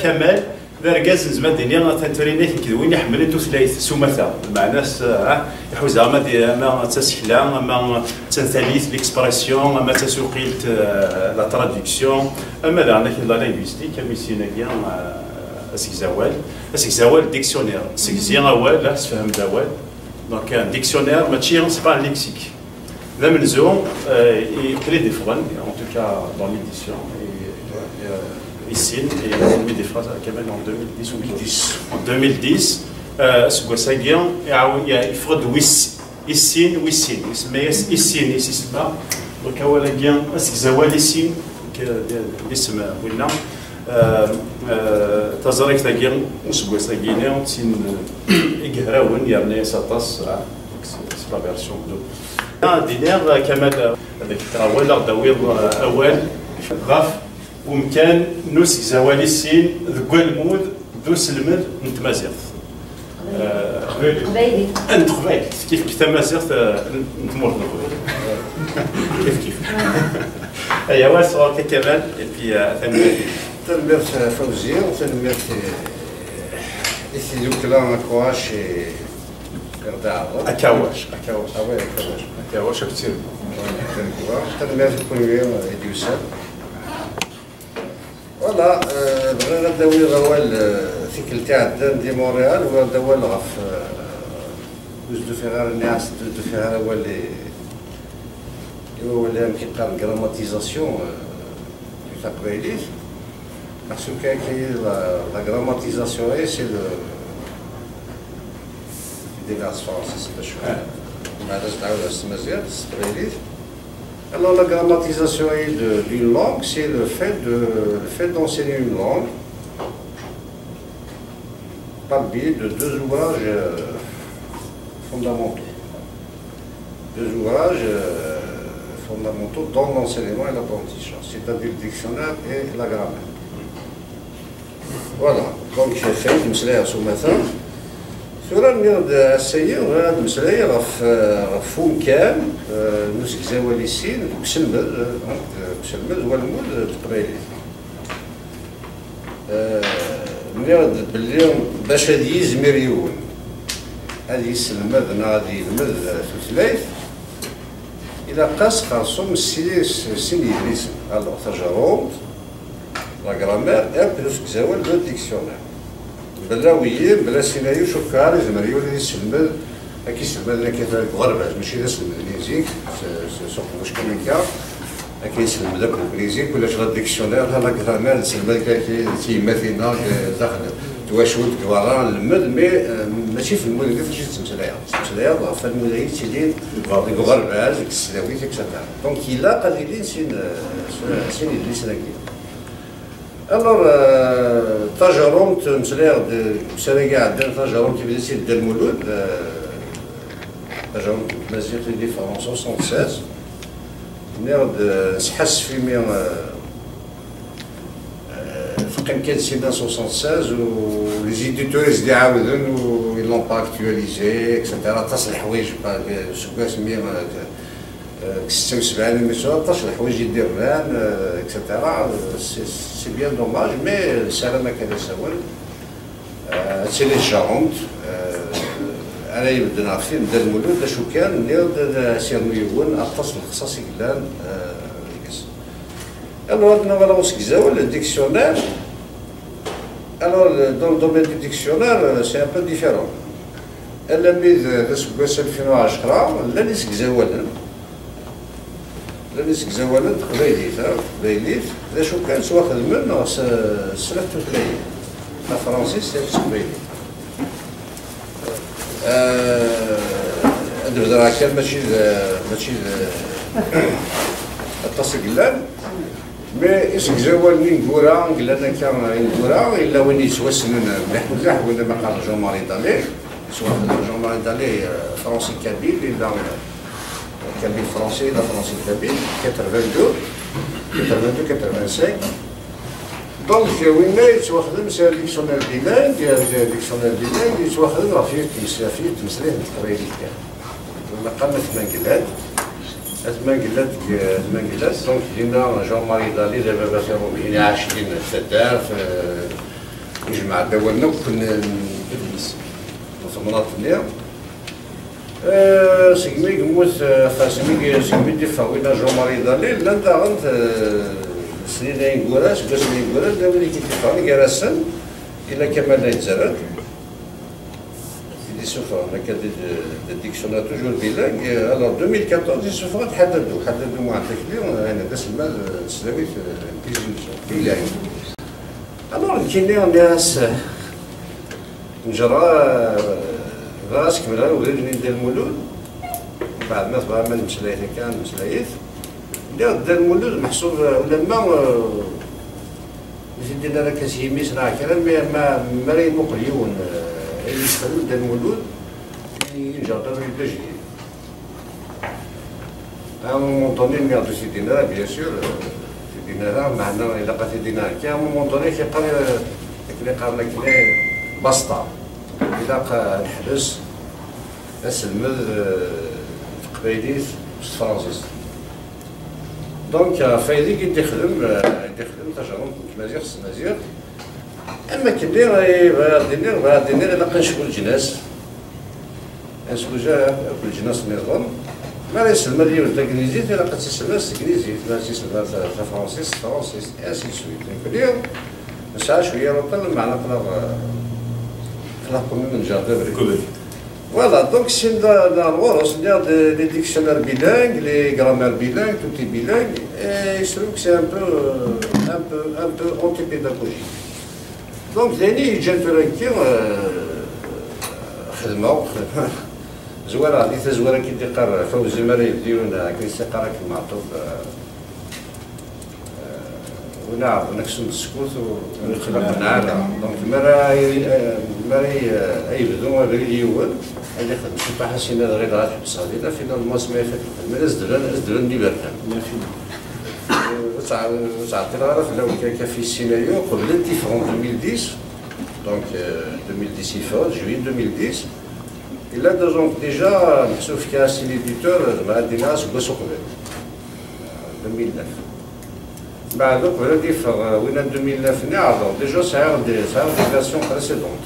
كمال ذرقاز نزمان دينيا تنتريني كدوين يحمل توثلايث سمثا معناه يحوزها ما تسكلا ما تنثاليث ليكسبرسيون ما تسوقيلت لا تراديكسيون اما عندك لا لينغويستيك كميسينا كيا اسكزاوال ديكسيونير سكزيان اوال لا تفهم داوال دونك ان ديكسيونير ماشي سي با ان ليكسيك ذا منزوم يكري دي فران ان توكا دون ليديسيون ici et on met des phrases à Kamel en 2010 ou 2010. En 2010, Sgwasagian, il faut de Wissin, mais Issin, ici là. Donc, Awalagian, Sgzawal Issin, l'isme Wilna, Tazarek Lagian, Sgwasagian, Tin Igraoun, Yarne Satas, c'est la version 2. Un dîner, Kamel, avec Trawal, Ardawir, Awal, Raf. ومكان نوسك زوالي السين ذكوى المود دوس المد نتمازيغ قبايلي انت قبايل كيف تمازيغ نتمر كيف ايوا واسوا كمال في تنمير فوزي وتنمير ici donc là on croit chez أكاواش أكاواش كثير تنمير في الكونية إديوسال فوالا بغينا نداوي غوال ثيكل تاع الدان دي مونريال ونبداو غف دوز دو فيغار الناس دو فيغار هو اللي ولا كيقال غراماتيزاسيون تاع قبايليت خاصو كاين لا غراماتيزاسيون اي سي لو ديغاس فرونسيس باش ما عادش تعاود على السمازيات قبايليت. Alors la grammatisation d'une langue, c'est le fait d'enseigner une langue par le biais de deux ouvrages fondamentaux. Deux ouvrages fondamentaux dans l'enseignement et l'apprentissage, c'est-à-dire le dictionnaire et la grammaire. Voilà, donc j'ai fait une مسلاية سمثا ثورا نرد السيد غاد مسلاية غف فوم كان نسك زوالي السين بسلمد هو المود القبايلي نرد باللي باش هادي يزمر يون هادي يسلمد غادي يلمد ثلاث إلا قاس خاصهم السين يدريسن الوغ تجاروم لا غرامير نسك زوال لو ديكسيونير بلا ويين بلا سيناريو شكار يزمر يولي يسلمد كي يسلمد انا كيفاش غرباج ماشي يسلمد الانجليزي سوق واش كوميكا كيسلمد داك الانجليزي ولا شغل ديكسيونير لا غرامير يسلمد كيما فينا داخل تواشوت كوارا المد مي ماشي في المدن كيفاش تمسلايا في المدن تيدير غرباج السلاوي اكسترا دونك الا قليلين سين يدريس لاكي. Alors, تجارب تمسلايا مسالا كاع عندنا تجارب تبدا سي دا المولود تجارب مازال تدي فرنسا 76 نرد نسحس في مي فقم كان سيدا 76 و لي زيديتور يزيد يعاودن و يلون با اكتواليزي اكسيتيرا تصل الحوايج سكوا سمي 76 مي 13 الحوايج يديرنان اكسيتيرا سي بيان دوماج مي السلامه كان يسول سي لي جارونت انا يبدنا في نبدا المولود شو كان ندير سير ميون اتصل الخصاصي قلان alors nous allons utiliser le dictionnaire. Alors dans le domaine du dictionnaire c'est un peu différent. Elle a mis ce que c'est le final à Ashra, l'année زوالا لانس زوالا قبايليت ذا شو كان واخذ منه سنة ثلاثين لا فرنسي سنة قبايليت نبدا كان ماشي اتصل قلان مي اسك زوال من كورا قلنا كان كورا الا وين يتوسنن مليح ولا ما قال جون ماري دالي سواء جون ماري دالي فرنسي كابيل الا كابيل فرنسي لا فرنسي كابيل 82 85 دونك وين يتواخدم سي ديكسيونير بيلانغ ديكسيونير بيلانغ يتواخدم راه فيه تمسليه القبايلي تاعو لما قالنا في منقلات أزمان قلت دونك جينا جون ماري دالي دابا باش روميين عاشقين التتار يجمع دولنا وكنا نصمنا اليوم سيكمي يموت خاصني سيكمي ديفاوينا جون ماري دالي لا داغنت سنين يقولاش باش يقولاش دابا اللي كيتفاوي كراسن إلا كمال لا يتزرد يسوفر هكا دي ديكسيونير توجور بيلانغ الوغ 2014 يسوفر حددوا مع التكليم انا داس المال السلاوي في بيلانغ الوغ كاين ناس نجرى راس كمل وليدني ندير المولود بعد ما طبعا ما مسلايت كان مسلايت دار المولود محسوب ولا ما زيدنا راه كاسيميس راه كلام ما راهي مقليون يستخدم ديال المولود ينجر يبدا جديد. مونطوني نعطي سي دينار بيان سور سي دينار معنا إلا بقى سي دينار كي مونطوني كيقرا اللي قارنا كنا بسطة إلا بقى الحبس أسلمد تقبايليت فرنسيس دونك فايدي كي يخدم تجربة مزيغ مزيغ اما كلي غادي الا كنشوفوا الجناس نشوفوا جا كل جناس نظام ما راه يسلم ديال الانجليزي الا قد تسلم الانجليزي لا تسلم فرنسيس اسي سويت كلي نسعى شويه نطلع معنا خلاص من جاردبري فوالا دونك سي دا الغرس ديال لي ديكسيونير بيلانغ لي غرامير بيلانغ توتي بيلانغ يسلوك سي ان بو اونتي بيداغوجي دونك ثاني جات راكي خدمه زوينه هذه زوينه كي تيقرا فوزي مري ديونا كيستقرا كيما معطوب ونعرف نكسو السكوت ونخلق نعرف دونك مري يبدو غير يول اللي خدم شي طاح حسينا غير غاد حبس غادي فينا الماس ما يفات المال ازدرن دي بركان وتعطي الغرف لو كان في السيناريو قبل الديفرون 2010 دونك 2010 يفوت جويي 2010 إلا دونك ديجا محسوب كاع سي ليديتور مع ديناس باسو قبل 2009 بعد قبل ديفر وين 2009 نعرض ديجا صار دي فيرسيون بريسيدونت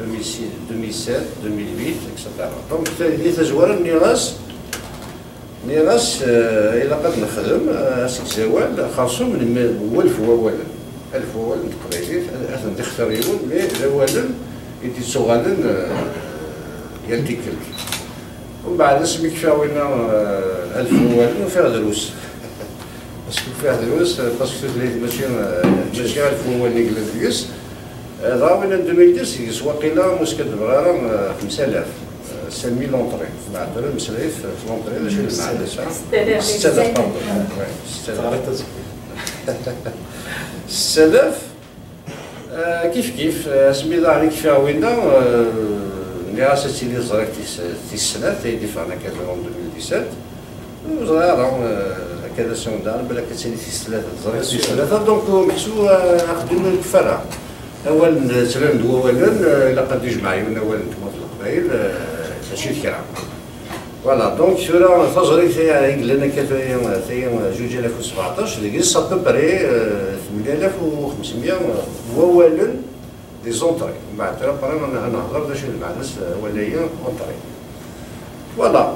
2006 2007 2008 اكسترا دونك هي تزوار نيراس إلا قد نخدم اسك زوال خاصو من هو الف اولا تقريبا اثن تختاريون مي اولا يدي صغالن يلتيكل ومن بعد اسمي كفاوينا الف اولا وفيها دروس باسكو فيها دروس باسكو ماشي الف اولا نيكليس راوينا 2010 واقيلا مسكت بغارة 5000 5000 لونطري بعد المسلايف في لونطري لا شي معنا 6000 6000 6000 كيف سميتها عليك فيها وينا نياسة سيدي زريك تي السنة تيدي فانا كاتلون 2017 وزغيرة هكذا سون دار بلا كتسالي تي 3 زريك تي 3 دونك محسوب خدمنا الكفارة أولا تلان أولا إلا قد يجمع يونا أولا نتوما في القبايل ماشي كرا فوالا دونك سورة تجري فيها لنا كتايا 2017 اللي قيس ابوبري 8500 أولا دي زونطري من بعد أنا نهضر باش مع الناس ولايا اونطري فوالا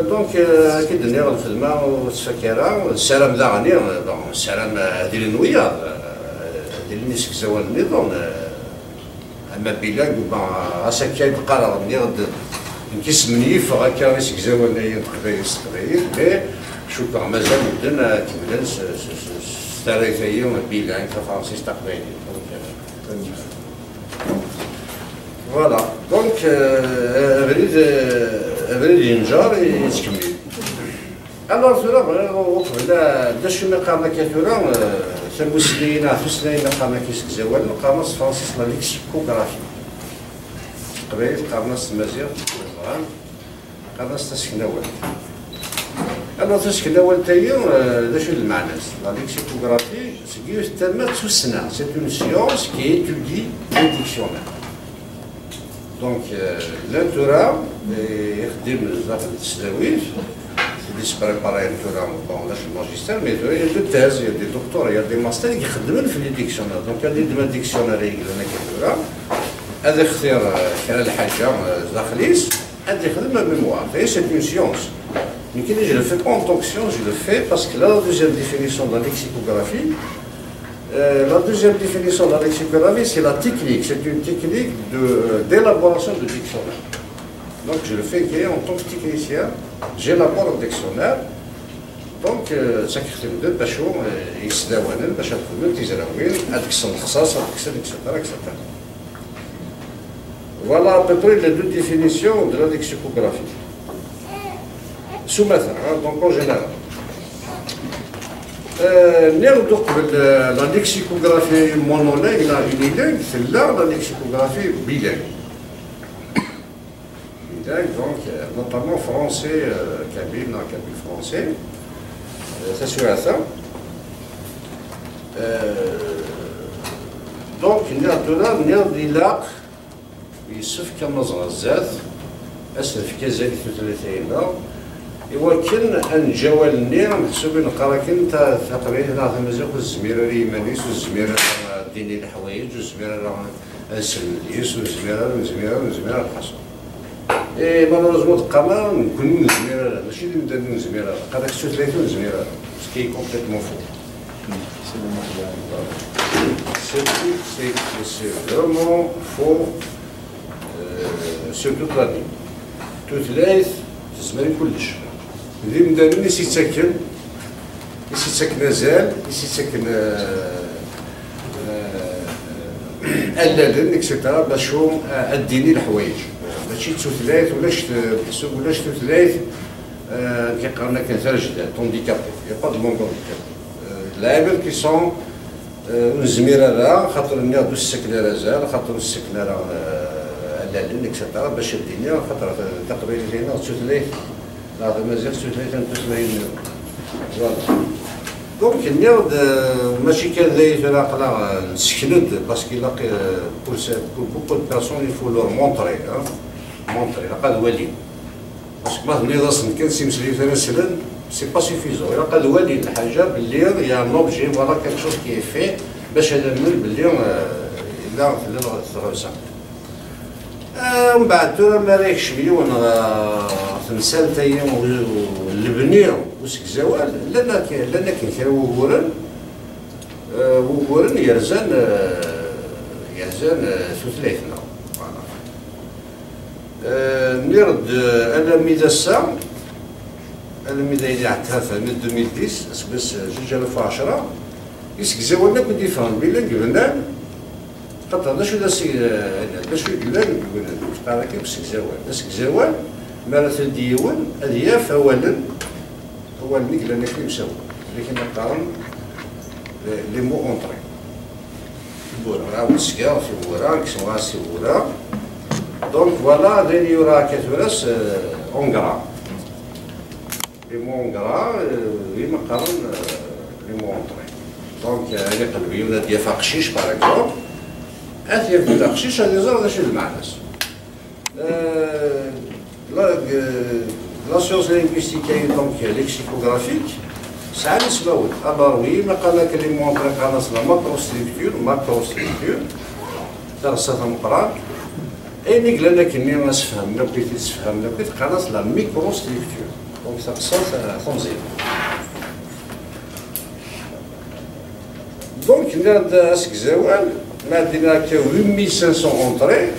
دونك كي درنا الخدمة والسكرة السلام داغني السلام هذه النوية اللي نسك زوال النظام اما بيلاك اساكا يتقرر مني غد نكيس منيف هكا نسك زوال نايا تقبايل مي شكرا مازال مدن كملان ستاريثايا بيلاك فرنسيس تقبايلي فوالا دونك ابريد ينجر يتكمل الوغ ثورا وقف دا شنو قامنا كثورا سموسلين عفسلين قامنا كيسك زوال قامنا فرنسيس لا ليكسيكوغرافي قبيل قامنا المزيغ قامنا تسكناول الوغ تسكناول تايا دا شنو المعنى لا ليكسيكوغرافي سكي تما توسنا سي اون سيونس كي ايتودي لي ديكسيونير دونك لانتورا يخدم بزاف د التسلاويف اللي سبريباري بون لاش الماجستير مي il y a des thèses, il y a des doctorats, il y a des masters اللي يخدمون في لي ديكسيونير دونك اللي يدير ديكسيونير يقول لنا كيديرها هذا اختيار كان الحاجه داخليس هذا يخدم ميموار et c'est une science. Mais je le fais pas en tant que science, je le fais parce que là, la deuxième définition de la lexicographie, c'est la technique, c'est une technique d'élaboration de dictionnaire. Donc je le fais en tant que technicien, j'élabore un dictionnaire. Donc ça crée deux bachons, ils se dévoilent, bachons de tizraouil, addiction de chassas, etc. Voilà à peu près les deux définitions de la lexicographie. سمثل دونك اون جينيرال ناخذ لا ليكسيكوغرافي مونولينغ لا يونيلينغ لا لا ليكسيكوغرافي بيلينغ دونك نوطامون فرونسي كابيل فرونسي تسويعثا دونك ناخذ إلاق يسف كنظرة الزات أسف كذلك ثلاثين ولكن ان جوالني محسوب نقرا كنت تقريبا راه مازال الزميره ريمانيس والزميره ديني الحوايج والزميره السلديس والزميره الحصر اي مالوريزمون تقرا نكون الزميره ماشي اللي نبدا الزميره قرا 36 زميره سكي كومبليتمون فو سي فريمون فو سور توت لاني توثلاث تزمري كلش اللي مداني يسيتسكن مازال يسيتسكن اللالن اكسيتيرا باش هو اديني الحوايج ماشي تثلاث ولاش تثلاث كيقرانا كنترجد طونديكابي يا با دو مون طونديكابي اللاعبين كي سون الزميره راه خاطر ناخذ السكنه زال خاطر السكنه راه اللالن اكسيتيرا باش الدنيا خاطر تقريبا هنا تثلاث لا مازال تثلاث فوالا دونك ناخذ ماشي كان ذايك راه قلا نسكند باسكو لا بور بوكو دو بيرسون يفو لور مونطري مونطري قاد والي باسكو ما ملي راسن كان سي مسلي مثلا سي با سوفيزون قاد والي الحاجه باللي يا نوبجي فوالا كيك شوز كي في باش هذا من باللي لا تغوسا من بعد ما رايكش مليون تنسال تايا والبنيه وسك زوال لان كاين كاين وغورن يرزان ثلاثنا نرد انا ميداسا انا ميدايا عتها من 2010 بس 2010 يسك زوالنا كنت يفهم بلا قبلنا قد هذا شو باش يقولن قال لك بسك زوال مارث الديوان الياف اولا نقل انا كي مسوي لكن نقارن لي مو اونطري راه مسكا في ورا كسوا سي ورا دونك فوالا دير يورا كاتوراس اونغرا لي مو اونغرا لي مقارن لي مو اونطري دونك هذه قلبي ولا ديال فاقشيش باغ اكزومبل هذه ديال فاقشيش هذه زرا شنو المعناس la science linguistique donc lexicographique ça a سباول alors oui ما قال لك اللي مونطري قناص لا ماكروستركتور درست مقران اي قال لك اني ما فهمنا بغيت تفهمنا بغيت قناص لا ميكروستركتور دونك ça قصات تنظيم دونك نرد اسك زوال ما دينا كا 8500 اونطري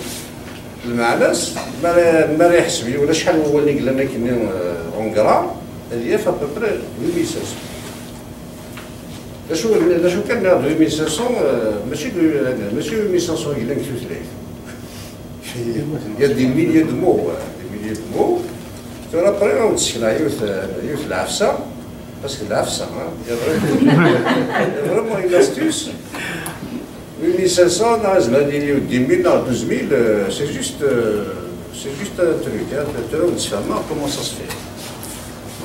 المعناس ما يحسب لي ولا شحال هو اللي قال لنا كني اونغرا هذه فا بوبري 8500 شو كان ناخذ 8500 ماشي 8500 قال لك ثلاث يا دي ميليي دو مو ترى بري راهو تسكن يوث العفسه باسكو العفسه فريمون اون استوس 1500 لازم هذه 10000 لا 12000 سي جوست تروك تروك نتفاهمها كومون سا سفي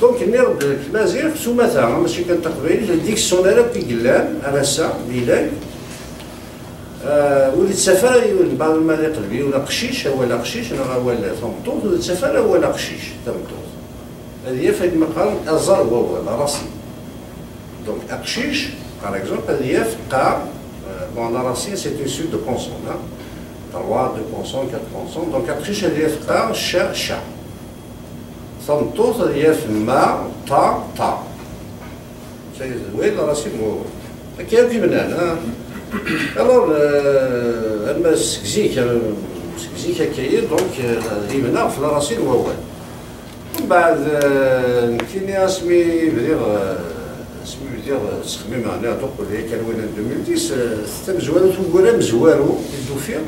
دونك نرد المزيغ سو مثلا ماشي كان تقبيل الديكسيونير كيقلان على سا بيلاك ولد سفر بعض المال قلبي ولا قشيش ولا قشيش ولا ثمطوط ولد سفر ولا قشيش ثمطوط هذه فايد مقام ازار ولا راسي. دونك اقشيش par exemple هذه قا بون لا راسي سي اون سويت دو كونسون 3 2 كونسون 4 كونسون. دونك اقشيش هذه قا شا شا صنطوط هذه ما طا طا شي زوين لا راسي مو كاين كيما هنا. الوغ اما سكزيك كاين دونك هنا في لا راسي الواوال. من بعد كاين اسمي بدير تخميم هنا تقول لي كان وين 2010 تم زوالو ولا مزوالو الدوفير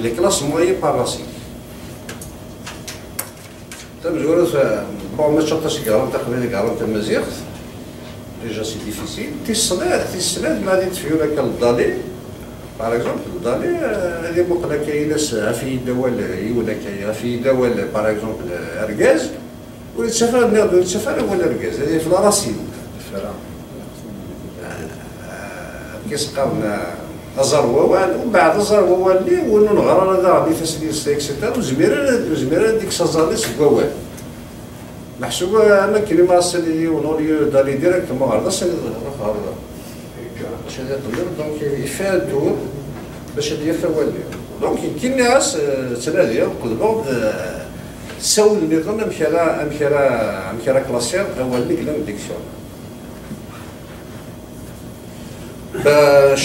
لي كلاس موي بار راسي تم زوالو بون ما شطاش كارون تقريبا كارون تم مزيغ ديجا سي ديفيسيل تيسناد ما غادي تفيو لك الدالي باغ اكزومبل الدالي هذه بقنا كاين في دول يونا كاين في دول باغ اكزومبل اركاز ولا تسافر ناضو تسافر ولا اركاز هذه في راسي كيسقاونا ازار ووال ومن بعد ازار ووال لي ونون غرا هذا غادي فاسيليس اكسيتيرا وزميره ديك سازاليس كوال محسوب انا كلمه سالي ونوريو دالي ديريكتومون هذا سالي اخر باش هذا يقدر دونك يفادوا باش هذا يفوال دونك كاين ناس تنادي يقدروا سول النظام امكرا كلاسير اول ليك لان ديكسيون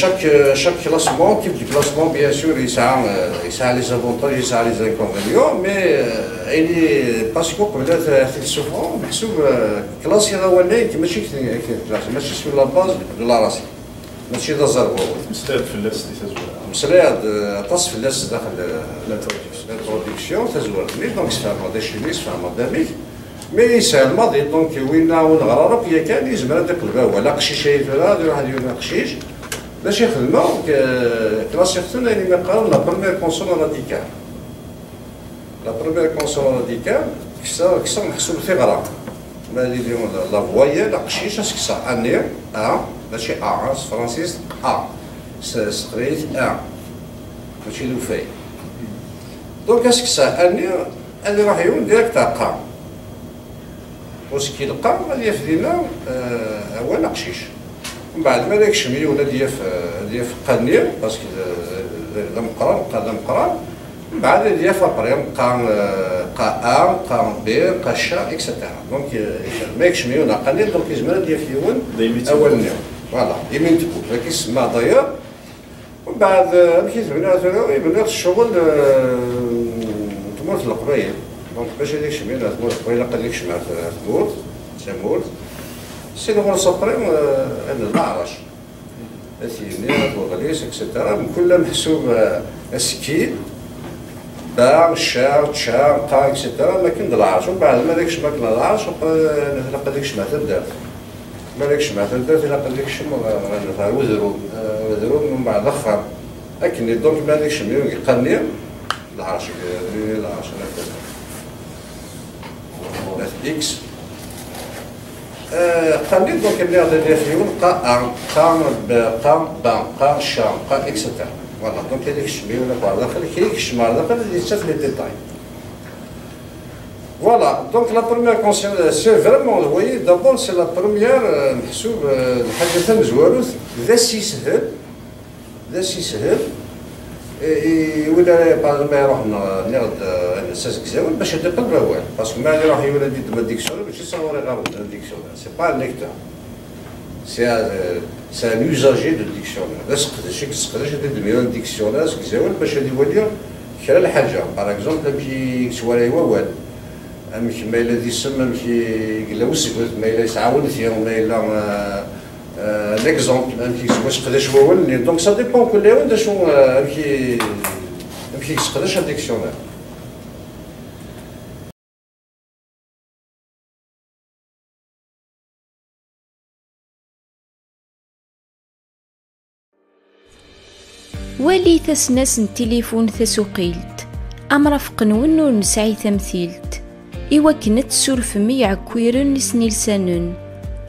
chaque classement, type de classement, bien sûr, il a les avantages, il a les inconvénients, mais il est parce que peut-être souvent, classe qui ماشي sur la base de la racine. ماشي ذا زربو. مسلاد في اللاس تزور. مسلاد تص في اللاس داخل الانتروديكسيون تزور. دونك سفهم هذا شيء سفهم هذا مي يسال الماضي دونك وين نغرب هي كان يزمر هذاك الباب ولا قشيش هذا واحد يقول قشيش باش يخدموا كلاسيفتون اللي قالوا لا بروميير كونسون راديكال. لا بروميير كونسون راديكال كسا محسوب ثغره ما اللي لا فوايا لا قشيش اسكسا انير ا ماشي ا فرانسيس ا سقريت ا ماشي لو في دونك اسكسا انير اللي راح يكون ديريكت قا وسكي القا غادي يفدينا هو نقشيش. من بعد ما داكش مي ولا ديال قنير باسكو لا مقران من بعد ديال فابريم قا ا قا بي قا شا اكسيتيرا. دونك ما يكش مي ولا قنير دونك يزمر ديال فيون اول نيو فوالا يمين تكون كيسمى داير. ومن بعد كيتبنى يبنى الشغل تموت القبايل. دونك باش هذيك الشميل تموت القبايل قال لك شمعت تموت سي لو سوبريم ان العرش اثيني بوغليس اكسيتيرا من كل محسوب اسكي باع شار تشار قا اكسيتيرا ما كاين العرش. ومن بعد ما داكش ما كان العرش لقى ديك شمعت دارت ما داكش شمعت دارت لقى ديك شمع وزرو من بعد اخر اكني دونك ما داكش مليون يقني العرش هكذا اكس قني دونك اللي غادي ندير فيهم قا شا قا اكسيتيرا فوالا. دونك هذيك الشمية ولا داخل كاين الشمال داخل اللي تشاف لي ديتاي فوالا. دونك لا بروميير كونسيون سي فريمون فويي دابور سي لا بروميير محسوب الحاجة ثم زوالوث ذا سي سهل ولا بعد ما يروح ناخذ نساس كزاول باش يدق البوال باسكو ما راح يولد يدير ديكسيونير ماشي صوري غير ديكسيونير سي با ليكتور سي ان يوزاجي دو ديكسيونير. تقدرش دير مليون ديكسيونير كزاول باش يولي كرا الحاجه باغ اكزومبل امشي سوالي ووال امشي ما الا دي سم امشي قلا وسكت ما الا يتعاون فيهم ما الا ليكزومبل امشي واش قداش ووال دونك سا ديبون كل يوم دا شو امشي قداش ديكسيونير. ولي تسناس التليفون تسوقيلت أمرفق نون ور نسعي تمثيلت إوا كنت تسولف عكويرن نسني لسانن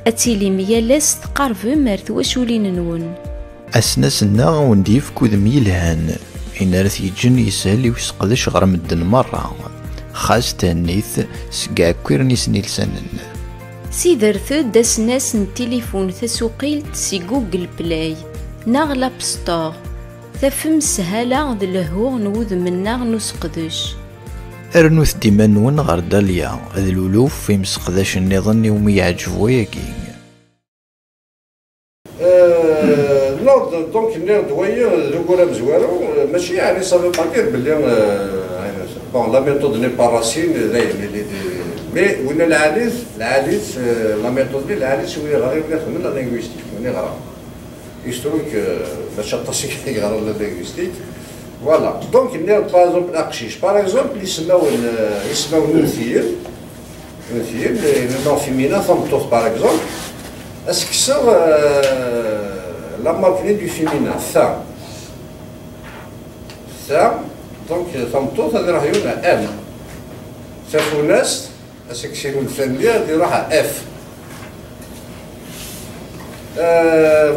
أتيلي ميالاس تقارب مرث وشولين نون أسناسنا ونديف كود ميلهان إن رث يجن يسهل ويسقدش غير مدن مرة خاص تانيث سكاع كويرنيس نيلسانن. سيدرث داسناس تليفون تسوقيلت سي جوجل بلاي ناغ لاب ستور تفهم سهالة ذ الهو نوذ منا نسقدش. ارنوث ديما نون غير داليا ذ الولوف في مسقداش النظام يوم يعجب وياكي. نوض دونك نوض ويا ذوكولا مزوارو ماشي يعني صافي باكير بلي بون لا ميثود ني با راسين مي وين العاديث لا ميثود ديال العاديث هو غير نخدم لا لينغويستيك ماني غرا هيستوريك باش اطاسي كيغرا لا لينغويستيك فوالا دونك نوض باغ اكزومبل اقشيش باغ اكزومبل يسماو نونثيل نون فيمينا ثمطوط باغ اكزومبل اسكسر la marque du féminin, femme. Femme, donc, تمطوط هذه راح يقولها M. شافوا ناس السكسيون الفاميليا هذه راح F.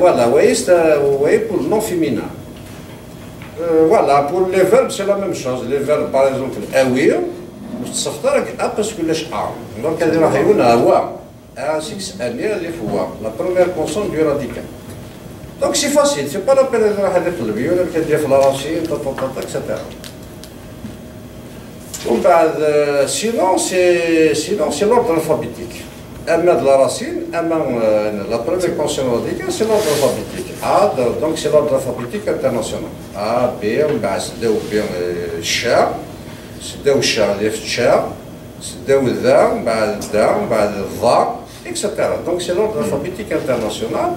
Voilà, vous voyez pour le nom féminin. Voilà, pour les verbes, c'est la même chose. Les verbes, par exemple, awir, مستفترك A parce que ليش A. Donc, هذه راح يقولها هو. A, 6 années, هذه هو. La première consonne du radical. Donc c'est facile, c'est pas la peine de راح نقلبي ولا كدير في لاراسين etc. ومن بعد sinon c'est l'ordre alphabétique. أما de la racine, أما la première consonne radicale c'est l'ordre alphabétique. A donc c'est l'ordre alphabétique international. A B ومن بعد سداو B الشا سداو الشا اللي في الشا سداو ذا ومن بعد دا ومن بعد الظا etc. Donc c'est l'ordre alphabétique international.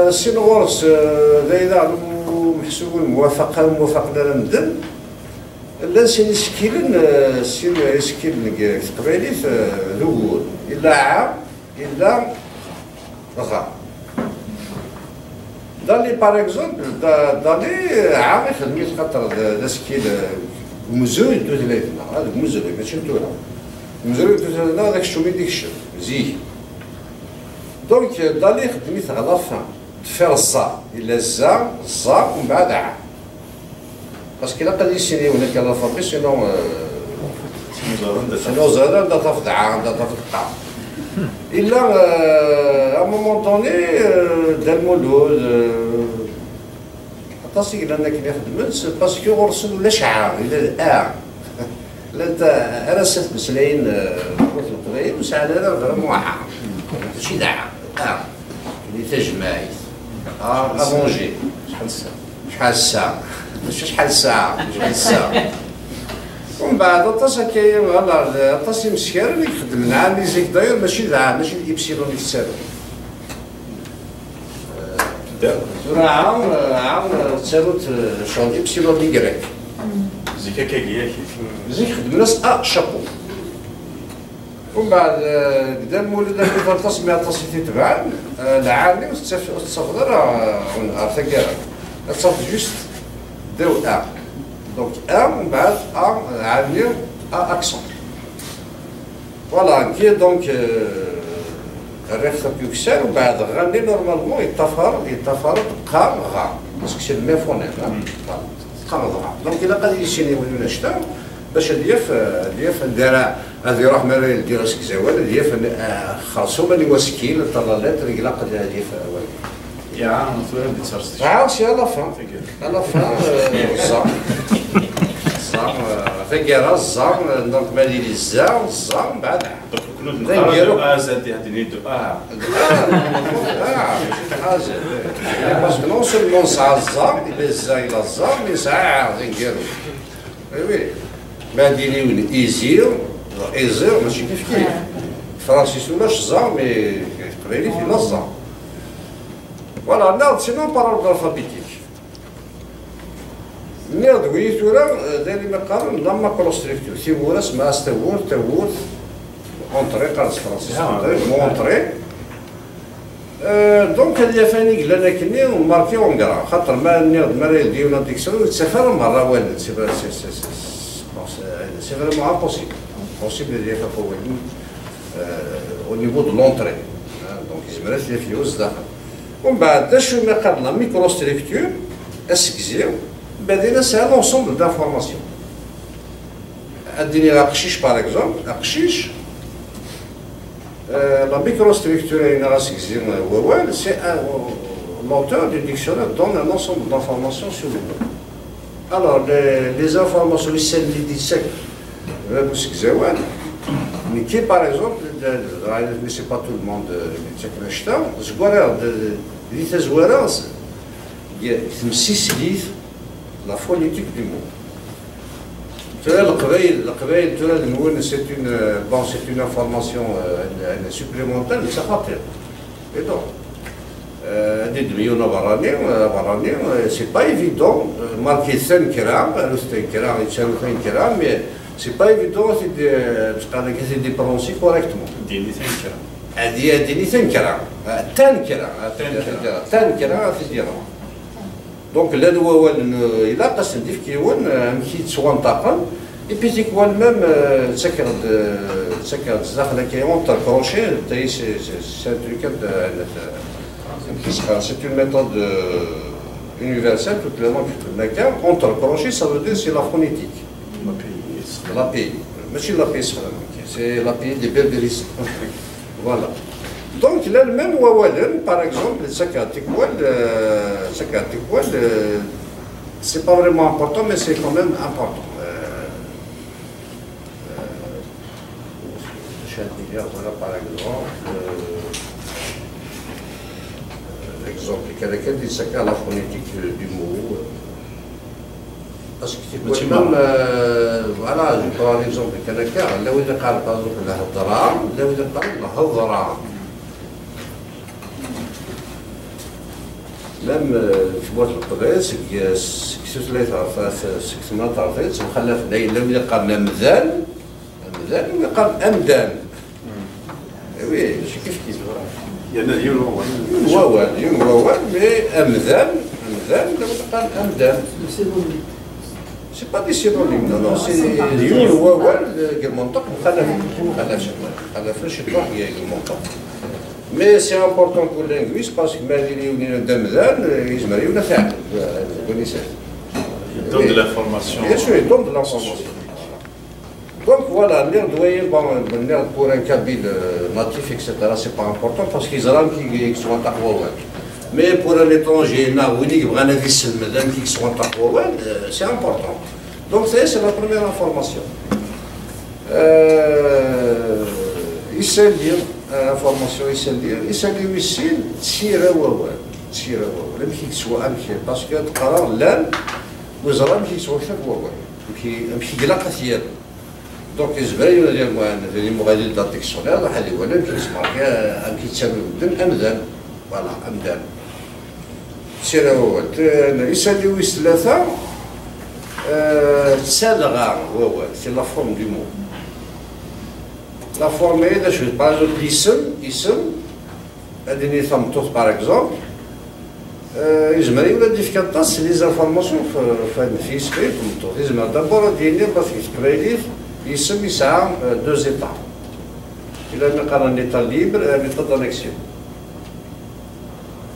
سينغورس إذا محسوب الموافقة لمدن لا سينسكيلن سينسكيلن تقبيليت ذوور إلا عام إلا غا دالي باغ اكزومبل دالي عام يخدم خاطر دا سكيل مزوي دوزليتنا هذاك مزوي ماشي نتورا مزوي دوزليتنا هذاك الشومي ديك الشم زيه دونك دالي خدميت على لافان تفير الزا إلا الزا ومن بعد ع باسكو إلا قد يسينيو هناك الألفابي سينو زادا دا تاخد ع دا تاخد قا إلا أ مومون دوني دا المولود عطاسي إلا أنا كي خدمت باسكو غرسل ولاش ع إلا أ لا أنت أنا سات مسلاين قلت القبايل وساعة هذا فريمون ع ماشي داع اللي تجمعي افونجي شحال الساعة شحال الساعة ومن بعد عطاس هكايا فوالا عطاس مسكار اللي يخدم العام اللي زيك داير ماشي العام ماشي الإبسيلون اللي تساوي عام تساوت شغل إبسيلون اللي كراك زيك هكاكيا زيك خدم ناس شابو ومن بعد قدام مولد هذيك التصميم التصفيتي تبعا العامي وتصفر ارتكا تصفر جوست داو ا دونك ا ومن بعد ا عامي ا اكسون فوالا كي دونك الريف بيكسل ومن بعد غني نورمالمون يتفر بقا غا باسكو سي الميم فونيم بقا غا دونك الا قال يسيني ولا شتا باش دياف نديرها هذه يروح مرة يدير سكزاوال دياف خاصو ماني واسكيل طلالات رجلاق دياف يا عام ثوان بتصرص عاوسي على فان الزام فكرة الزام دونك مالي لي الزام بعد كنا نقراو ازاد هذه نيدو ازاد باسكو نون سولمون ساعة الزام إلا الزا إلى الزام مي ساعة نديرو وي مادينيون إيزير إيزير ماشي كيف فرانسيس ولاش زا مي قبيلي في الزا فوالا ناض سينو بارول الفابيتيك ناض ويتورا دايرين مقارن لا ماكروستركتور ثيورس ما استور اونطري قالت فرانسيس مونطري دونك هذه فاني قلنا كني وماركي ونقرا خاطر ما ناض مرا يديونا ديكسيون تسافر مره والد c'est vraiment impossible. Impossible de faire au niveau de l'entrée. Donc, ils me restent les fios d'affaires. ومن بعد شو ما قبل ميكروستركتور اسكزيو بدينا سا لونسومبل دانفورماسيون اديني قشيش باغ اكزومبل قشيش la microstructure énergétique WOWEL, c'est l'auteur du dictionnaire donne un ensemble d'informations sur le mot. Alors, les informations, celles qui disent mais qui par exemple, mais c'est pas tout le monde qui la phonétique du mot. C'est une information supplémentaire, mais ça va faire. Et donc, c'est pas évident, marquer 5 kiram, mais c'est pas évident de prononcer correctement. Donc, là, il a passé un difficulté, qui soit en tapant, et puis c'est quoi même, c'est un truc, c'est une méthode universelle, tout le monde entre crochets, ça veut dire c'est la phonétique. L'API, monsieur l'API, c'est l'API des berbéristes. Voilà. Donc, là, le même Wawalen, par exemple, c'est pas vraiment important, mais c'est quand même important. Voilà, par exemple, l'exemple, quelqu'un dit ça la phonétique du mot. Parce que c'est même, voilà, je prends l'exemple de quelqu'un, là où il parle, par exemple, la hadra, là où il parle, la hadra. Même في وقت القبائل سكسوس لي سكسنا طرفين سمخلف لي لو يقال ممذان ممذان ويقال أمدان وي شي كيف كيف ينوال مي أمذان لو يقال أمدان سي با دي سينونيم نو سي ينوال المنطق مخلف شي طرح المنطق. Mais c'est important pour le linguiste parce que même il y a une demzane, il y a une affaire. Il donne de l'information. Bien sûr, il donne de l'information. Donc voilà, pour un kabyle natif, etc., c'est pas important parce qu'ils ont qui sont en taqwa. Mais pour un étranger, qui sont en taqwa, c'est important. Donc c'est la première information. Il sait dire. Information يسالي ويسيل تسيرة ووال ماشي كسوا أمشي باسكو تقرا لان وزرا ماشي كسوا شاف ووال ماشي قلاقة ثياب دونك الزباين ديال اللي مغادي دا ديكسيونير راح هذه ولا ماشي يسمع فيها ماشي تساوي ودن أمدان فوالا أمدان تسيرة ووال يسالي ويس ثلاثة تسالغا ووال سي لا فورم دو مو. La forme est de choses. Par exemple, l'ism, par exemple, c'est les informations d'abord, l'ism, il a deux états. Il a un état libre et un état d'annexion.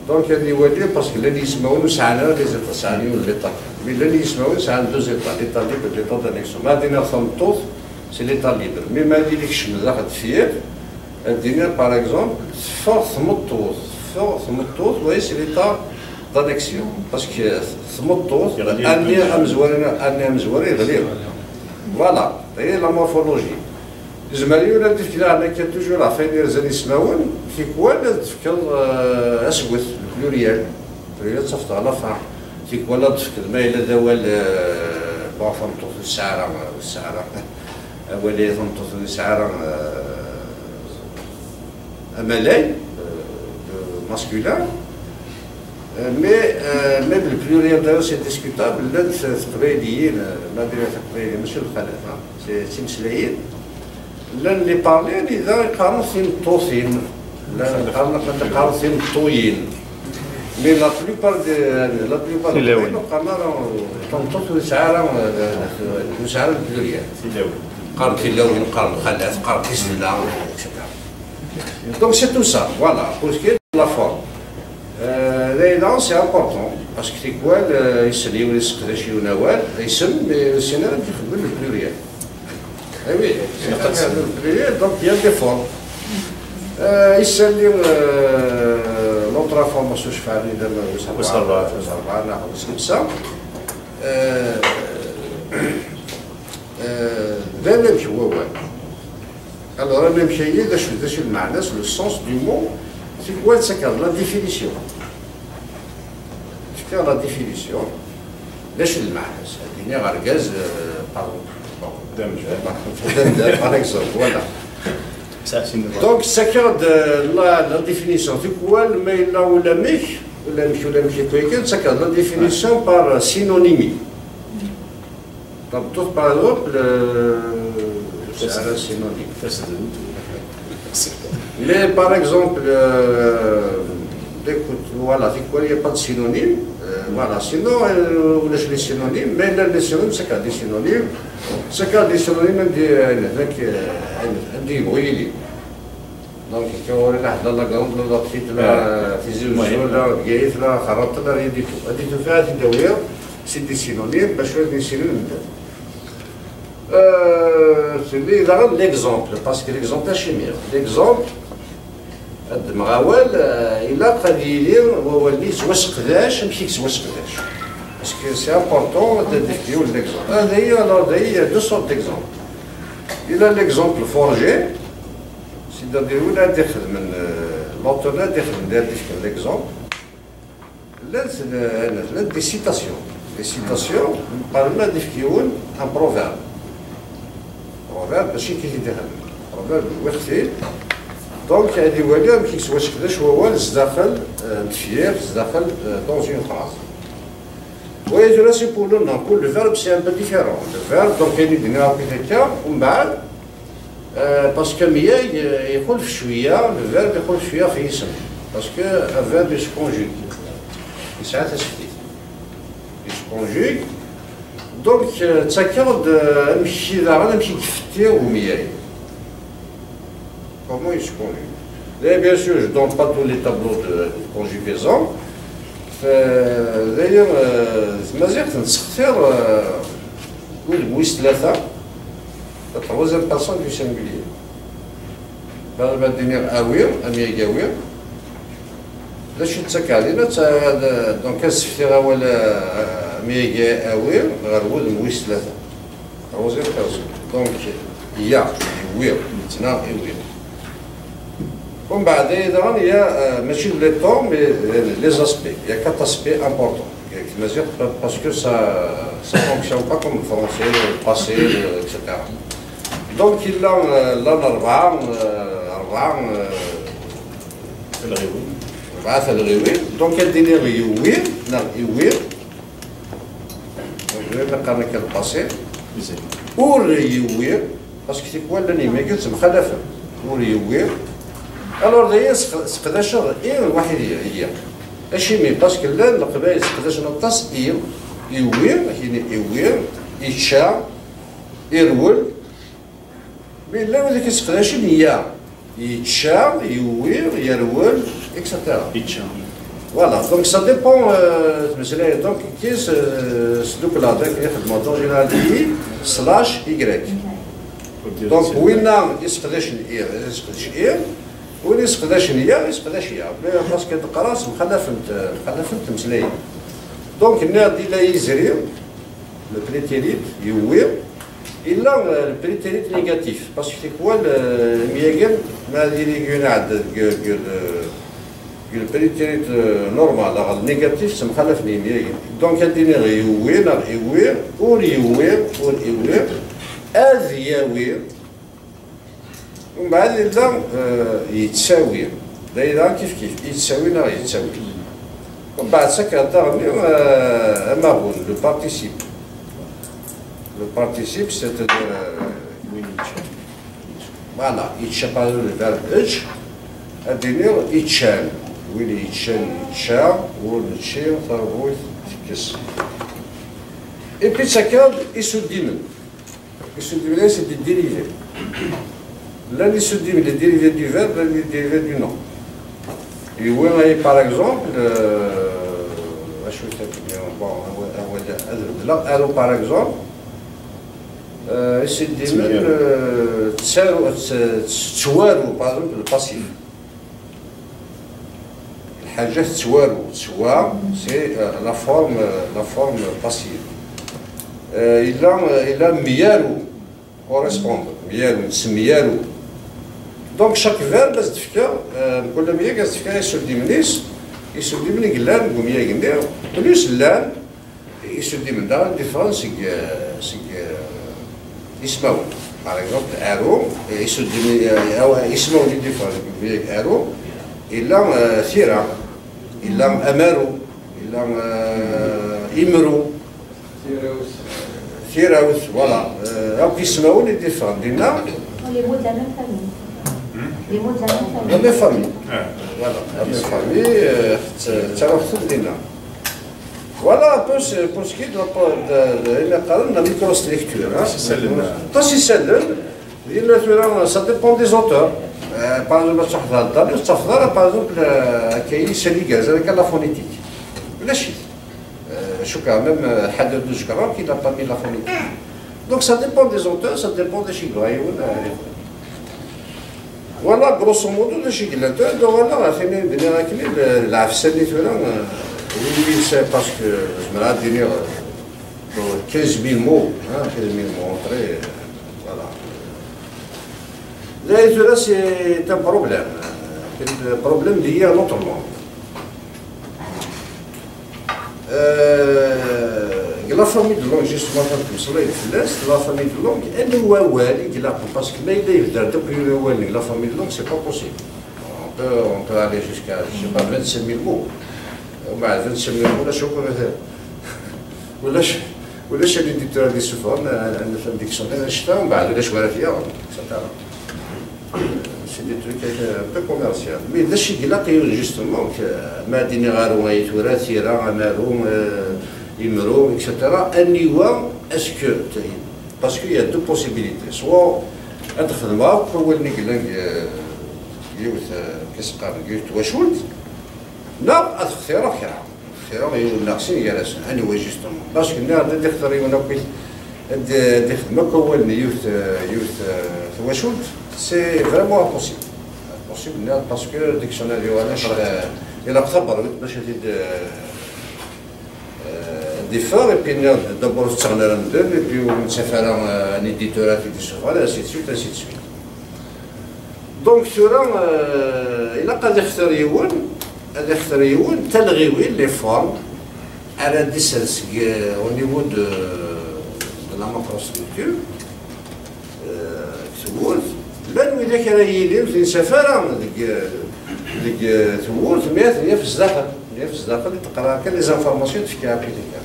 Donc, il y a parce que l'ism, c'est un état. Mais l'ism, c'est un deux états, l'état libre et l'état d'annexion. C'est l'état libre. Mais ma direction de la par exemple, force motos, vous voyez, c'est l'état d'annexion. Parce que motos, voilà, c'est la morphologie. Je me dis qu'il y a toujours la fin des années qui quoi le pluriel. Pluriel, ça fait à la fin. C'est quoi là, mais il y a أولي تنتصر سعر ملاي masculin mais même le pluriel d'ailleurs c'est discutable là تقريبيين ما بين تقريبي ماشي الخلف c'est مسليين là اللي بارلين إذا يقارنوا ثمطوثين لا يقارنوا ثمطوين mais la plupart des تنتصر سعر pluriel قارن كيلوين قارن خلاف قارن كيسلا etc. Donc c'est tout ça, voilà, pour ce qui est de la forme. Là, c'est important, parce que c'est quoi, il se dit, il se dit, mais le Sénat qui fait le pluriel. oui, donc il y a des formes. يسالي لونطرا فورماسيون شفالي دابا واش 4 ناخذ 5 لا نمشي هو alors انا مشي داش المعنى لو سونس دو مو سي كوا تسكر لا ديفينيسيون تسكر لا ديفينيسيون داش المعنى هادي غركاز دمج par exemple voilà. Donc, chacun de la définition du quoi, mais là où la mèche, chacun de la définition par synonymie. Donc, tout par exemple, c'est un synonyme. Mais par exemple, voilà, du quoi, il n'y a pas de synonyme. Voilà, sinon, on laisse les synonymes, mais là, les synonymes, c'est des synonymes. Chacun des synonymes, des bruits. Donc, quand on a la grande, la petite, la physiologie, la guette, la carotte, la rien du tout. Il faut faire des douilles, c'est des synonymes, parce que des synonymes. C'est l'exemple, parce que l'exemple est chimique. L'exemple, المغاول إلا قد يدير هو اللي سواش قداش ماشي سواش قداش باسكو سي امبورطون ديفيو ليكزومبل هذا هي الوغ هي دو سورت ديكزومبل إلا ليكزومبل فورجي سيدادير ولا داخل من لوتور لا داخل من ديفيو ليكزومبل لا دي سيتاسيون بارما ديفيون ان بروفيرب ماشي كي يدير بروفيرب وقتي Donc, il y a des voyants qui sont dans une phrase. Oui, là, c'est pour le nom. Pour le verbe, c'est un peu différent. Le verbe, donc, il y a des cas, parce que le verbe est parce qu'un verbe se conjugue. Il se conjugue. Donc, ça garde un petit comment il se conjugue. Et bien sûr, je ne donne pas tous les tableaux de conjugaison. D'ailleurs, مازال تنسختار ويس ثلاثة la troisième personne du singulier. بعد ما دينير أوير أمي أوير لاش يتسكى علينا دونك كنسفتير ولا أمي أوير غير ولد ويس ثلاثة troisième personne. Donc يا أوير تنا أوير. Bon, il y a les temps, mais les aspects. Il y a 4 aspects importants. Parce que ça ne fonctionne pas comme le français, le passé, etc. Donc, il y a l'Arba, donc il y a des Youir. Donc, je vais mettre le passé. Ou le Youir, parce que c'est quoi l'animé que c'est Mkhalafa. Ou le Youir. Alors d'ailleurs, سقداش غير الوحيدية هي أشيمي باسكو لا القبائل سقداش نطاس يوير يعني يوير يتشا يرول مي لا ولكن سقداش يا يتشا يوير يرول اكسترا يتشا فوالا دونك سا ديبون مثلا دونك كيس سلوك الهضره كيخدموا دون جينيرال اي سلاش يكريك دونك وين يسقداش يسقداش وين يسقداش نيا يسقداش يا باسكو القراص مخلفنت مسلاي دونك النادي لا يزري لو بريتيريت يوير الا البريتيريت نيجاتيف باسكو كوا المياقل ما ديري عند البريتيريت نورمال نيجاتيف سمخلفني مياقل دونك هاديني يوير اور يوير از ياوير ومن بعد يبدا يتساوي دايره كيف يتساوي لا يتساوي ومن بعد سكر غني ماغون لو بارتيسيب سيت فوالا يتشابه لو فيرب اتش اديني يتشان وين يتشان يتشا ونتشي ضربوي تكس اي بي سكر يسديمن سي دي ديريفي Là, il se dit les dérivés du verbe et les dérivés du nom. Et oui, par exemple, par exemple, سيدي من تسوارو باغ الباسيف الحاجات تسوارو تسوا سي لا فورم باسيف إلا ميالو كوريسبوند ميالو نسميالو دونك شاك فيرب باش تفكر كل ميا كاز تفكر يسودي منيس يسودي من قلان قوميا قندير بلوس لان يسودي من دار ديفرنس سيك يسمعوا باغ اكزومبل ارو يسودي او يسمعوا لي ديفرنس قوميا ارو إلا ثيرا إلا أمارو إلا إمرو ثيراوس فوالا راهم كيسمعوا لي ديفرنس ديالنا لي مود لا ميم فامي لي مود لا ميم فامي فوالا لا ميم فامي تعرفوا ديالنا فوالا بوس كي إلا قالنا ميكرو ستركتور باش يسلم ديالنا ثورا سا ديبون دي زوتور باغ اكزومبل تحفظ الدار تحفظها باغ اكزومبل كاين ساليكاز هذاك لا فونيتيك ولا شي شو كان ميم حدد دوز كرام كي لا با مي لا فونيتيك دونك سا ديبون دي زوتور سا ديبون دي شي غايون ولا غروسو مودو دي شي كلاتو دو ولا فيني الدنيا راكلي العفسه اللي ثورا وي سي باسكو زعما ديني 15000 مو 15000 مو اونطري فوالا لا c'est un problème. Le problème lié à notre langue. La famille de langue, justement, la famille de langue, elle est ouawali, parce que la famille de langue, c'est pas possible. On peut aller jusqu'à, je sais pas, 25 000 mots. 25 000 mots, là, je suis ولا شي l'éditeur ديال السفر عندنا في الديكسيونير شتا ومن بعد ولا شويه فيها اكسترا سي دي تروك بو كوميرسيال مي لا شي كلاقي جوستومون ماديني غارو يتورا ثيرا مالو يمرو اكسترا انيوا اسكو باسكو يا دو بوسيبيليتي سوا ادخل هو اللي قال يوث كيسقى قلت واش ولد لا اختيار خير ناقصين جالس أنا وجستهم باسكو الناس اللي يختار يوناكل اللي خدمة كون يوث ثواشولت سي فريمون امبوسيبل الناس باسكو ديكسيونير علاش إلا خبر باش دي فور اي بي دابور تستغنى ندير اي بي نسافر ان ايديتور في السفر اسي تسويت اسي تسويت دونك ثورا إلا قاد يختار يون هذا يختاريون تلغيوين لي فورم على ديسنس او نيفو دو لا ماكروستركتور تقول بان وإذا كان يلين في سفارة ديك تقول هي في الزداخل تقرا كان لي زانفورماسيون تفكيها بيتيكا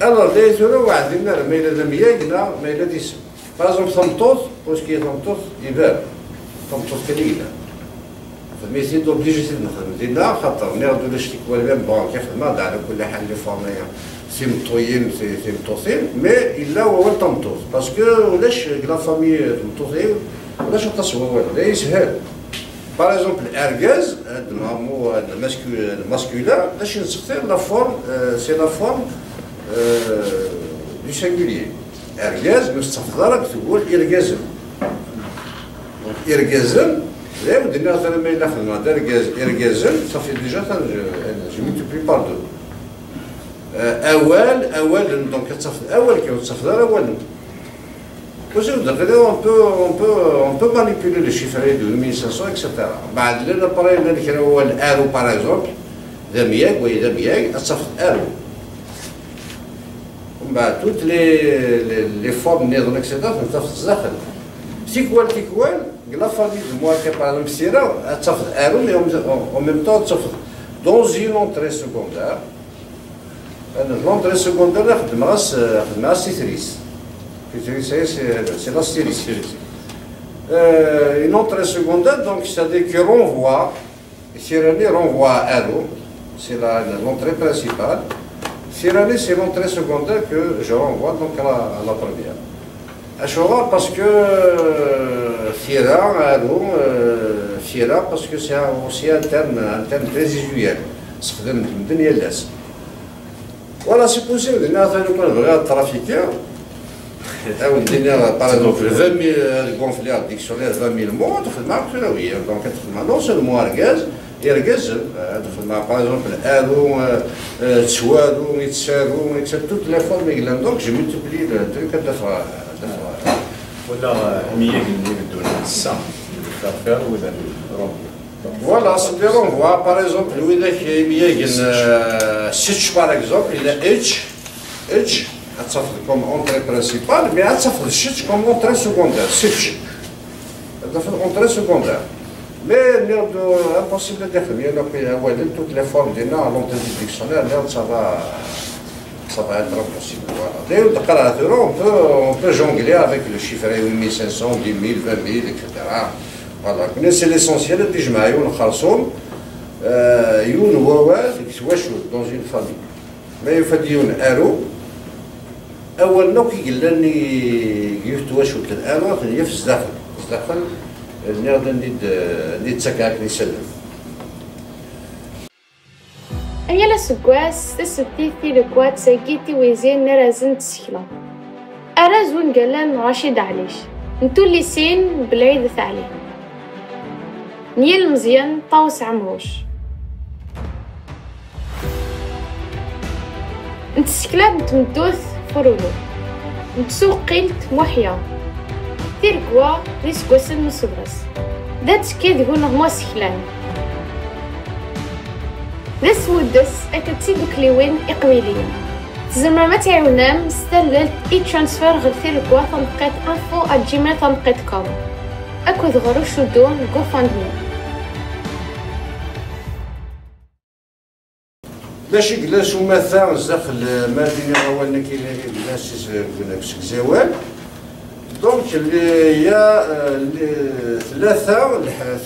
الوغ لا يتورا وعدنا ما إلا دمياكنا ما إلا ديسم بازوم ثمطوط بوسكي ثمطوط يبان ثمطوط كلينا ميسي دوبليجي نخدم دينا خاطر ناخدو لا شتي كوالبان بون كيخدم على كل حال لي فورميا سي مطويين سي مطوطين مي الا هو تمطوط باسكو ولاش لا فامي مطوطين ولاش تصور والو لا يسهل باغ اكزومبل اركاز هاد المامو الماسكولا باش نستخدم لا فورم سي لا فورم دو سينغوليي اركاز مستفضلك تقول اركازم اركازم لا ودنا مثلا ما إلا خدمة دار إركازل صافي ديجا جو مولتيبلي بار دو أول دونك تصفد أول كتصفد أول وزيد on peut manipuler les chiffres de 1500 etc. بعد لنا بري لنا كان هو الأرو باغ اكزومبل ذا مياك وإذا مياك تصفد أرو ومن بعد توت لي فورم نيضن اكسيتيرا تنتفض داخل تيكوال la famille de moi qui parle de Sierra, en même temps, dans une entrée secondaire, l'entrée secondaire, c'est la stérice. Une entrée secondaire, donc c'est-à-dire qui renvoie, Sierra renvoie à Arrow, c'est l'entrée principale. Sierra c'est l'entrée secondaire que je renvoie donc à la première. Ashura parce que Fiera parce que c'est aussi un terme très usuel. Voilà, c'est possible. Il y a un trafiqueur, ودينا باغ 20000 كونفلير ديكسيونير 20000 مو تدخل مع الكرويه دونك تدخل مع نون سولمون اركاز يركز تدخل مع باغ الالو تسوالو يتسالو توت لي فورم يقلان دونك جو مولتيبلي تلك دفع ولا 100 اللي بدون الساعه فير وذا فوالا سي دي رونفوا باغ اكزومبل وإذا يمياكن سيتش باغ اكزومبل إلا اتش هتصفد كوم اونتري برينسيبال مي هتصفد الشيتش كوم اونتري سكوندير سيتش هتصفد اونتري سكوندير مي نردو امبوسيبل داخل يعني اولا توت لي فورم ديالنا لونتري دي ديكسيونير نيرد ça va être impossible. Voilà. Dès le déclarateur, on peut jongler avec le chiffre 8500, 10 000, 20 000, etc. Voilà. Mais c'est l'essentiel de Jmaï ou le Khalsoum. Youn Wawad, qui soit dans une famille. Mais il faut dire un euro. أول نوع كيقلني يفتوش الألو يفز داخل نقدر ندير تسكاك نسلم. أيلا سكواس تسبتيتي لكوات ساكيتي ويزين نرازن تسكلا أراز وين قالان رشيد عليش نتو اللي سين بالعيد ثعلي نيل مزيان طاوس عمروش نتسكلات نتمدوث فرولو نتسوق قيلت محيا تيركوا ريسكوسن نصبرس دات كيد هنا هما سكلان داس مودس أكتسيدو كليوين إقبيليين تزمر ما تعاونام ستللت ترانسفير غير تيركوا تنقيت info@gmail.com أكود غروش شدون GoFundMe باش يجلسوا مثلا داخل مدينة أولنا كاين الناس كسك زوال دونك اللي هي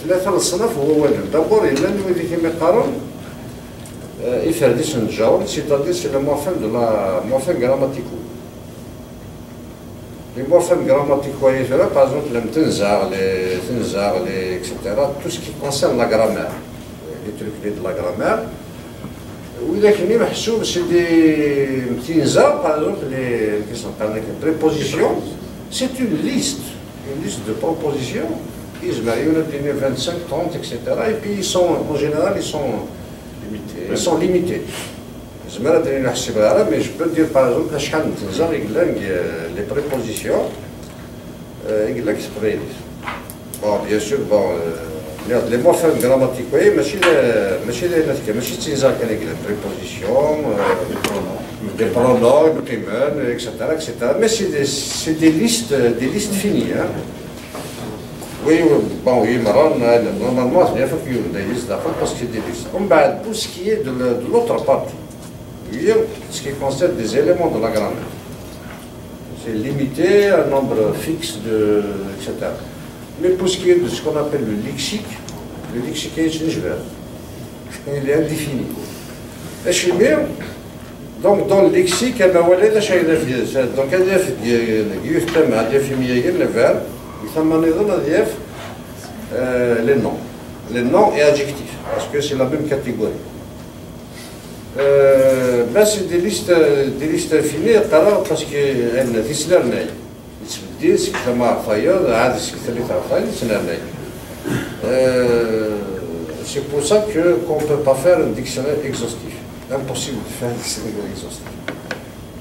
ثلاثة الصنف هو والد دابور إلا اللي كيما يقارن يفرديش نجاوب سيتادير سي لو مورفيم غراماتيكو لي مورفيم غراماتيكو يفرا باغ لم تنزع لي اكسيتيرا تو سكي كونسيرن لا غرامير لي تروك ديال لا غرامير وإذا كان محسوب سي دي تنزع باغ لي كيسمى بريبوزيسيون سي اون ليست دو بروبوزيسيون يجمعوا بين 25 30 اكسيتيرا اي بي سون اون جينيرال ils sont limités. Je me rappelle, mais je peux dire par exemple que chaque les prépositions, bon, bien sûr, bon, les morphèmes grammaticaux, les prépositions, les pronoms, etc. Mais c'est des listes finies. Hein. Oui, bon, oui, normalement, c'est bien fait qu'il y ait des listes d'affaires parce que c'est des listes. Comme tout ce qui est de l'autre partie, ce qui concerne des éléments de la grammaire. C'est limité à un nombre fixe, etc. Mais pour ce qui est de ce qu'on appelle le lexique est une jver. Il est indéfini. Et chez nous, donc dans le lexique, il y a donc il y a ثم نظن ضياف les noms et adjectifs parce que c'est la même catégorie. Là c'est des listes infinies parce que عندنا تسلرناي يتبدل سكتما عفايا عاد سكتلي عفايا تسلرناي. C'est pour ça qu'on ne peut pas faire un dictionnaire exhaustif. Impossible de faire un dictionnaire exhaustif.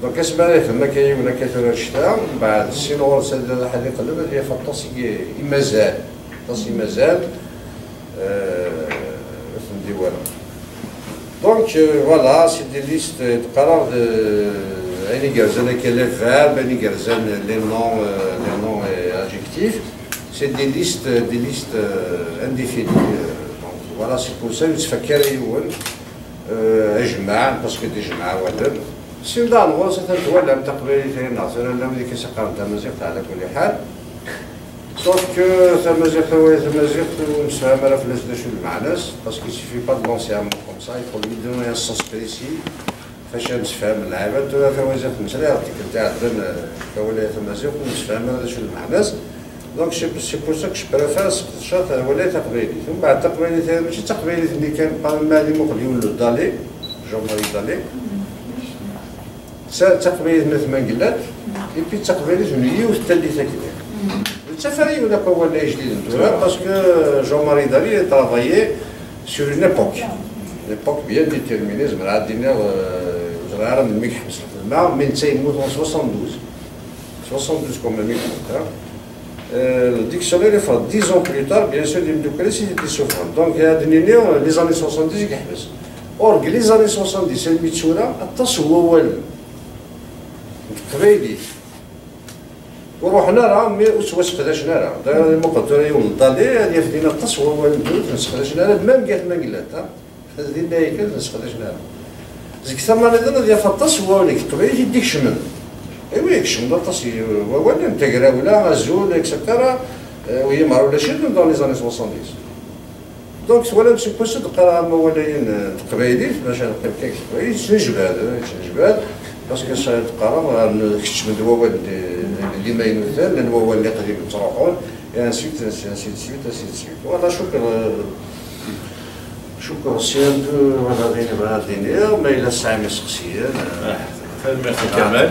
دونك اسمع فما كاين ولا كثر الشتاء من بعد السينور سد هذا حد يقلب هي فطاسي مازال في الديوان دونك فوالا سي دي ليست تقرر يعني كرزان كاين لي فيرب يعني كرزان لي نون ادجيكتيف سي دي ليست انديفيني دونك فوالا سي بور سا يتفكر يون اجمع باسكو تجمع ولا سيدان وسط الدول لم تقبل ناصر لم ذيك سقام تمازيغ على كل حال سوف كو تمازيغ ونسفهم راه فلاش شنو المعناس باسكو سيفي با دو لونسي ان كوم سا يقول لي دون ان سونس بريسي فاش نسفهم اللعيبه تو تمازيغ مسري ارتيكل تاع درنا كولا تمازيغ ونسفهم هذا شنو المعناس دونك سي بور سا كو بريفير الشاط ولا تقبيلي ثم بعد تقبيلي ماشي تقبيلي اللي كان مالي مخلي يولو دالي جون ماري دالي تقبيل مثل ما قلت ايبي تقبيلي نيوث تالي تاكدير التفاري ولا ولا جديد باسكو جون ماري داري طرافايي سور اون ايبوك بيان ديتيرميني زعما عندنا زعما ملي كيحبس الخدمه من تيموت 72 كوم ميم le dictionnaire est fait 10 ans plus tard, bien sûr, il me dit que souffrant. Donc, il y a les années 70 qui حبس. Or, les années 70, الميتشورة التصوّل قبيلي. وروحنا راه مي وسقداشنا راه. داير المقدرة يوم الضالي هذه فدينا التصوّل نسقداشنا راه مام قالت ما قلت ها. هذه اللي كانت نسقداشنا راه. زيك ثما هذا ديال التصوّل قبيلي يديك شمل. Oui, je suis dans etc. Oui, dans les années 70. Donc, voilà, je suis possible de faire un parce que ça et ainsi de suite. Voilà, شكرا سيادة ولا غير بهذا الدنيا ما إلى الساعة مسخسية ميرسي كمال